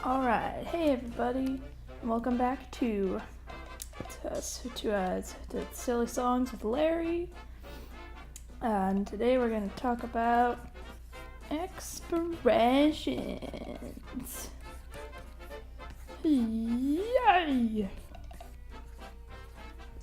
Alright, hey everybody, and welcome back to Silly Songs with Larry. And today we're going to talk about expressions. Yay!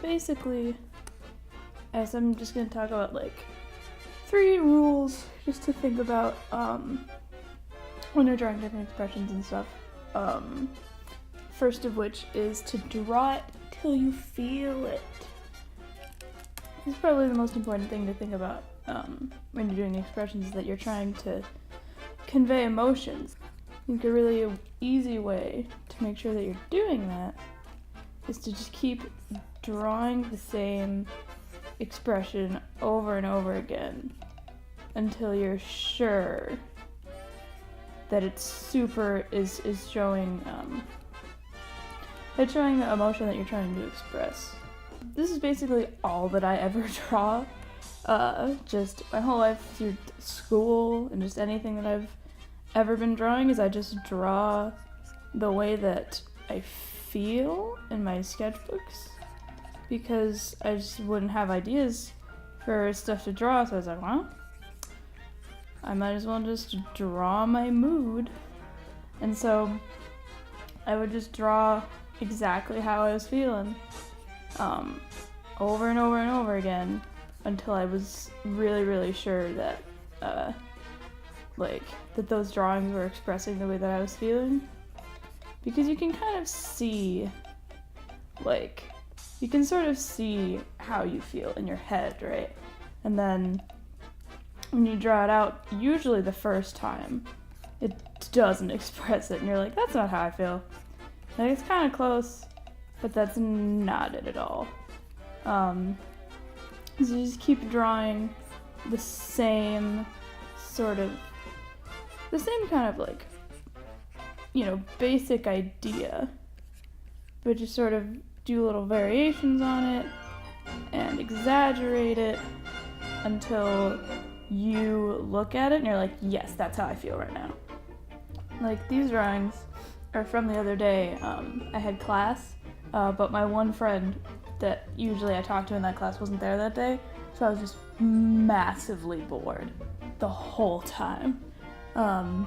Basically, as I'm just going to talk about like 3 rules just to think about when you're drawing different expressions and stuff. First of which is to draw it till you feel it. It's probably the most important thing to think about when you're doing expressions, is that you're trying to convey emotions. I think a really easy way to make sure that you're doing that is to just keep drawing the same expression over and over again until you're sure that it's showing it's showing the emotion that you're trying to express. This is basically all that I ever draw. Just my whole life through school and just anything that I've ever been drawing is I just draw the way that I feel in my sketchbooks, because I just wouldn't have ideas for stuff to draw, so I was like, well, I might as well just draw my mood. And so I would just draw exactly how I was feeling over and over and over again until I was really sure that that those drawings were expressing the way that I was feeling. Because you can kind of see, you can sort of see how you feel in your head, right? And then when you draw it out, usually the first time, it doesn't express it, and you're like, that's not how I feel. Like, it's kind of close, but that's not it at all. So you just keep drawing the same kind of like, basic idea, but just sort of do little variations on it and exaggerate it until you look at it and you're like, yes, that's how I feel right now. Like, these drawings are from the other day. I had class, but my one friend that usually I talk to in that class wasn't there that day, so I was just massively bored the whole time. So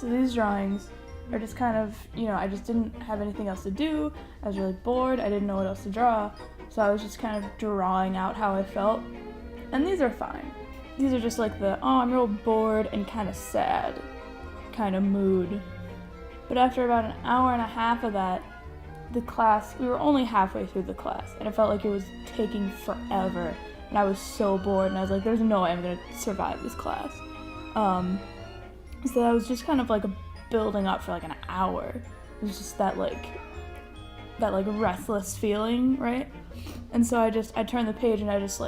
these drawings are just kind of, I just didn't have anything else to do. I was really bored. I didn't know what else to draw, so I was just kind of drawing out how I felt. And these are fine. These are just like I'm real bored and kind of sad kind of mood. But after about an hour and a half of that, we were only halfway through the class, and it felt like it was taking forever, and I was so bored, and I was like, there's no way I'm gonna survive this class. So I was just kind of like building up for like an hour. It was just that restless feeling, right? And so I turned the page and I just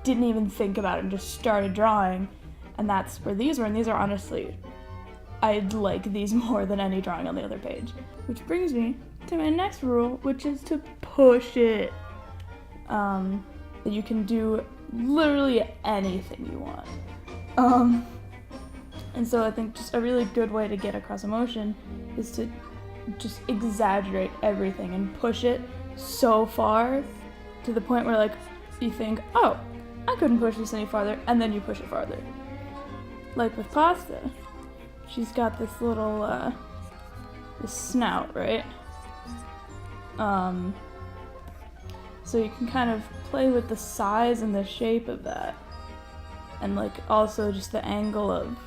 didn't even think about it and just started drawing, and that's where these were. And these are honestly, I like these more than any drawing on the other page. Which brings me to my next rule, which is to push it. That you can do literally anything you want. And so I think just a really good way to get across emotion is to just exaggerate everything and push it so far to the point where you think, oh, I couldn't push this any farther, and then you push it farther. Like with pasta, she's got this little this snout, right? So you can kind of play with the size and the shape of that, and also just the angle of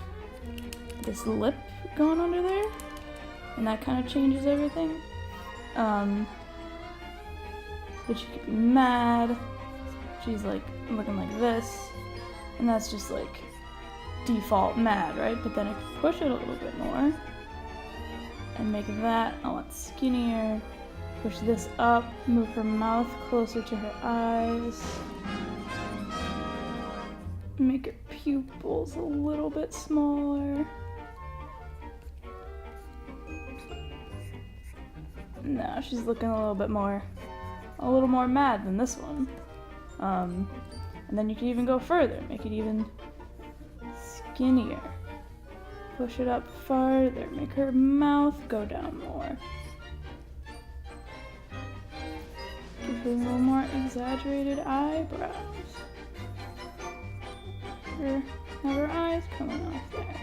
this lip going under there, and that kind of changes everything. But she could be mad. She's looking like this, and that's just default mad, right? But then I can push it a little bit more and make that a lot skinnier. Push this up, move her mouth closer to her eyes. Make her pupils a little bit smaller. Now she's looking a little more mad than this one. And then you can even go further, make it even skinnier. Push it up farther. Make her mouth go down more. Give her a little more exaggerated eyebrows. Have her eyes coming off there.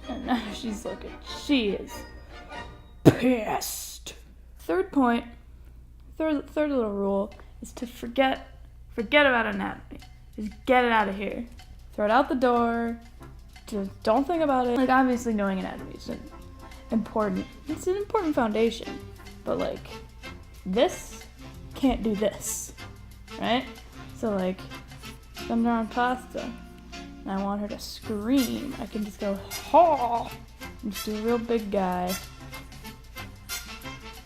And now she's looking. She is pissed. Third point, third little rule is to forget about anatomy. Just get it out of here. Throw it out the door. Just don't think about it. Like, obviously knowing anatomy is important. It's an important foundation. But like, this can't do this, right? So like, if I'm drawing pasta and I want her to scream, I can just go, ha! And just do a real big guy.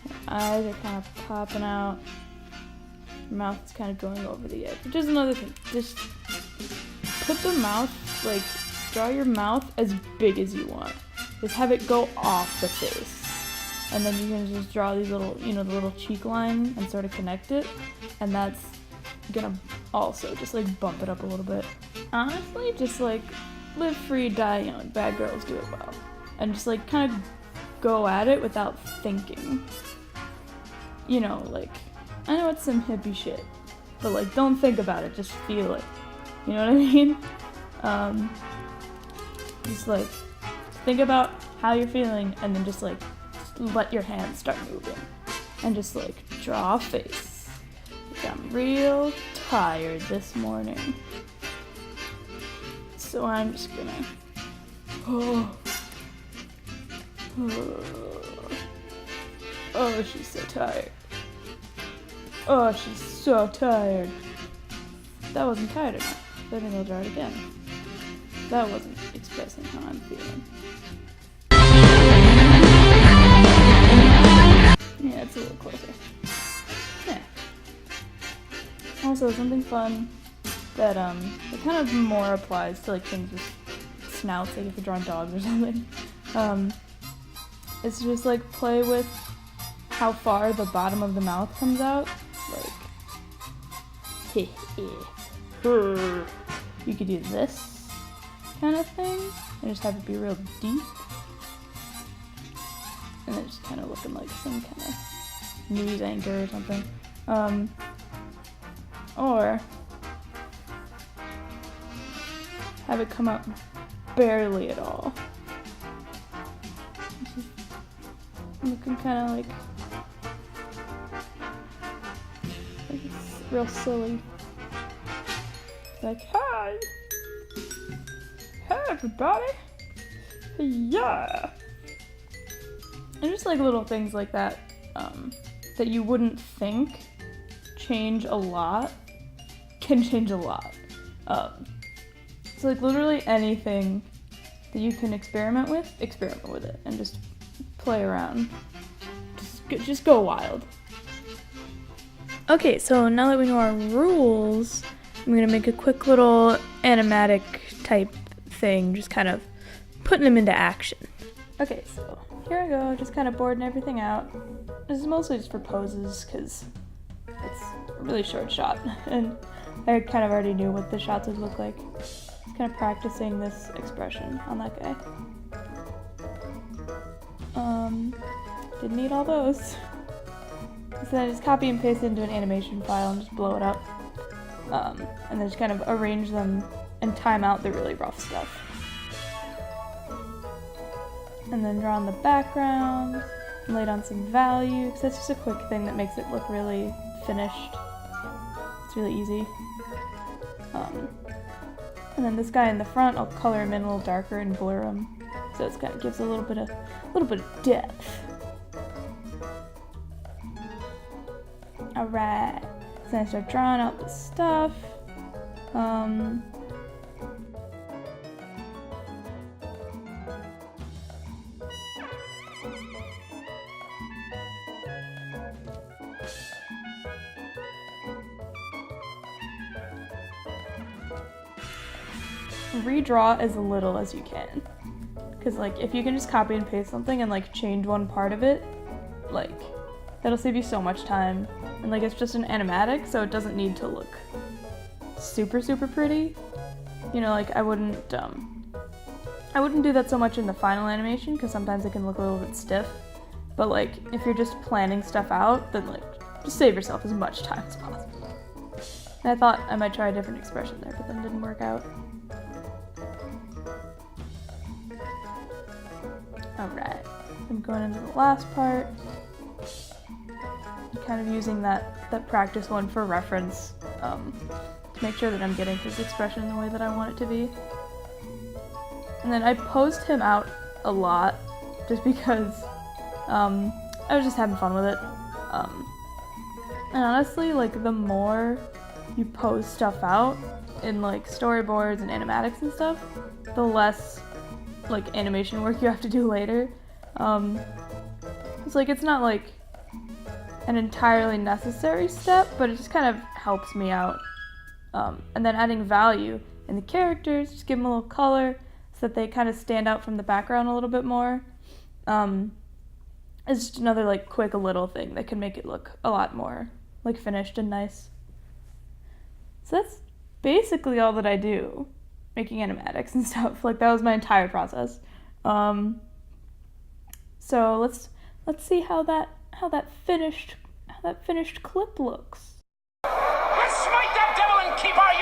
Her eyes are kind of popping out. Her mouth is kind of going over the edge, which is another thing. Just put the mouth, like, draw your mouth as big as you want. Just have it go off the face. And then you can just draw these little, the little cheek line and sort of connect it. And that's gonna also just like bump it up a little bit. Honestly, just like live free, die young. Bad girls do it well. And just like kind of go at it without thinking. Like, I know it's some hippie shit, but like don't think about it, just feel it. You know what I mean? Just like think about how you're feeling and then just like let your hands start moving and just like draw a face. Like, I'm real tired this morning, so I'm just gonna oh, she's so tired. Oh, she's so tired. That wasn't tired enough. I think I'll draw it again. That wasn't expressing how I'm feeling. Yeah, it's a little closer. Yeah. Also, something fun that it kind of more applies to like things with snouts, like if you're drawing dogs or something. It's just like play with how far the bottom of the mouth comes out. Like, you could do this kind of thing and just have it be real deep. And then just kind of looking like some kind of news anchor or something. Or have it come up barely at all. Just looking kind of like it's real silly. Like, hi! Hey everybody! Yeah! And just like little things like that, that you wouldn't think change a lot, can change a lot. So like literally anything that you can experiment with it, and just play around. Just go wild. Okay, so now that we know our rules, I'm gonna make a quick little animatic type thing, just kind of putting them into action. Okay, so here I go, just kind of boarding everything out. This is mostly just for poses, because it's a really short shot, and I kind of already knew what the shots would look like. Just kind of practicing this expression on that guy. Didn't need all those. So then I just copy and paste it into an animation file and just blow it up. And then just kind of arrange them and time out the really rough stuff. And then draw on the background, and lay down some value, because that's just a quick thing that makes it look really finished. It's really easy. And then this guy in the front, I'll color him in a little darker and blur him, so it kind of gives a little bit of depth. Alright, so then I start drawing out the stuff. Redraw as little as you can, because like if you can just copy and paste something and like change one part of it, like that'll save you so much time. And like it's just an animatic, so it doesn't need to look super pretty. Like I wouldn't I wouldn't do that so much in the final animation because sometimes it can look a little bit stiff. But like, if you're just planning stuff out, then like, just save yourself as much time as possible. And I thought I might try a different expression there, but then it didn't work out. Alright, I'm going into the last part. Kind of using that practice one for reference to make sure that I'm getting his expression the way that I want it to be. And then I posed him out a lot just because I was just having fun with it. And honestly, like, the more you pose stuff out in like storyboards and animatics and stuff, the less like animation work you have to do later. It's like, it's not like an entirely necessary step, but it just kind of helps me out. And then adding value in the characters, just give them a little color so that they kind of stand out from the background a little bit more. It's just another like quick little thing that can make it look a lot more like finished and nice. So that's basically all that I do, making animatics and stuff. Like, that was my entire process. So let's see how that finished clip looks. Let's smite that devil and keep our